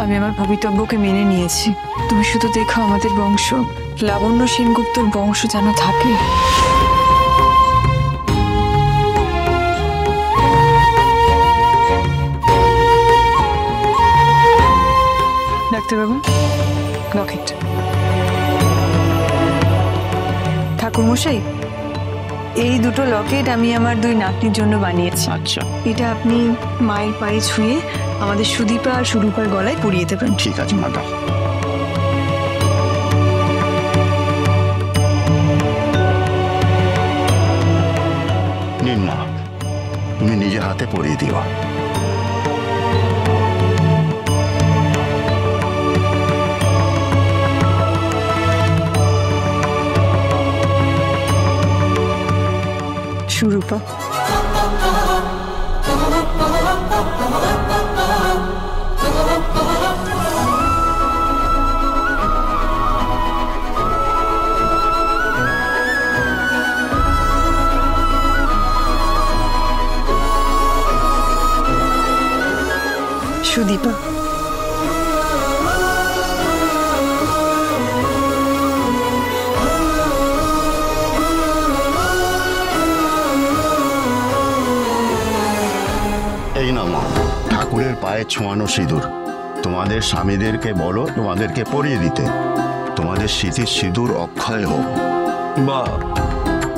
আমি আমার ভবিতব্যকে মেনে নিয়েছি। তুমি শুধু দেখো আমাদের বংশ, লাবণ্য সেনগুপ্তর বংশ যেন থাকে। ডাক্তারবাবু, লকেট। ঠাকুরমশাই, এই দুটো লকেট আমি আমার দুই নাতনির জন্য বানিয়েছি। আচ্ছা, এটা আপনি মায়ের পায়ে ছুঁয়ে আমাদের সুদীপা আর সুরূপার গলায় পরিয়ে দেবেন। ঠিক আছে ম্যাডাম। নিন মা, তুমি নিজে হাতে পরিয়ে দিও। সুরূপা, সুদীপা, এই না মা, ঠাকুরের পায়ে ছোঁয়ানো সিঁদুর। তোমাদের স্বামীদেরকে বলো তোমাদেরকে পরিয়ে দিতে। তোমাদের স্মৃতির সিঁদুর অক্ষয় হোক। বা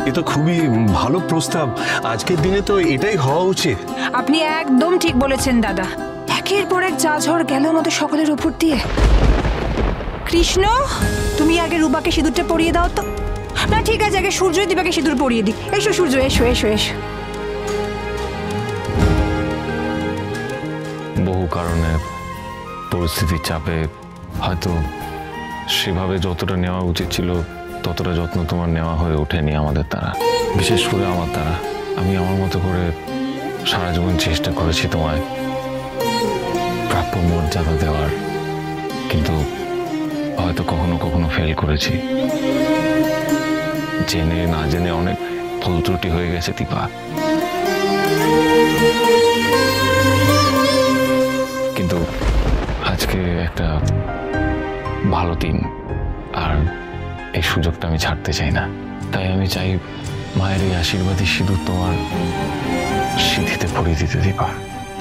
এ তো খুবই ভালো প্রস্তাব। আজকের দিনে তো এটাই হওয়া উচিত। আপনি একদম ঠিক বলেছেন দাদা। একের পর এক যা ঝড় গেল আমাদের সকলের উপর দিয়ে। কৃষ্ণ, তুমি আগে রূপাকে সিঁদুরটা পরিয়ে দাও তো। না ঠিক আছে, আগে সূর্য দীপাকে সিঁদুর পরিয়ে দিই। এসো সূর্য, এসো এসো এসো। বহু কারণে, পরিস্থিতির চাপে হয়তো সেভাবে যতটা নেওয়া উচিত ছিল ততটা যত্ন তোমার নেওয়া হয়ে ওঠেনি আমাদের দ্বারা, বিশেষ করে আমার দ্বারা। আমি আমার মতো করে সারা জীবন চেষ্টা করেছি তোমায় প্রাপ্য মর্যাদা দেওয়ার, কিন্তু হয়তো কখনো কখনো ফেল করেছি। জেনে না জেনে অনেক ভুল ত্রুটি হয়ে গেছে দীপা। কিন্তু আজকে একটা ভালো দিন, আর এই সুযোগটা আমি ছাড়তে চাই না। তাই আমি চাই মায়ের এই আশীর্বাদী সিঁদুর তোমার সিঁথিতে পরিয়ে দিতে দীপা।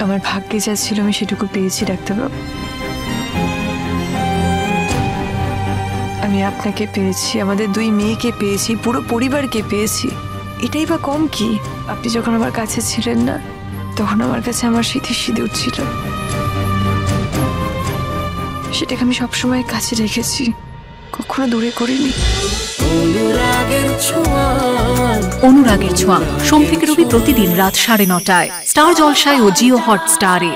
আমার ভাগ্যে যা ছিল আমি সেটুকু পেয়েছি ডাক্তারবাবু। আমি আপনাকে পেয়েছি, আমাদের দুই মেয়েকে পেয়েছি, পুরো পরিবারকে পেয়েছি। এটাই বা কম কি? আপনি যখন আমার কাছে ছিলেন না, তখন আমার কাছে আমার স্মৃতির সিঁদুর ছিল। সেটাকে আমি সবসময় কাছে রেখেছি, কখনো দূরে করিনি। অনুরাগের ছোঁয়া, সোম থেকে রবি প্রতিদিন রাত 9:30টায় স্টার জলসায় ও জিও হটস্টারে।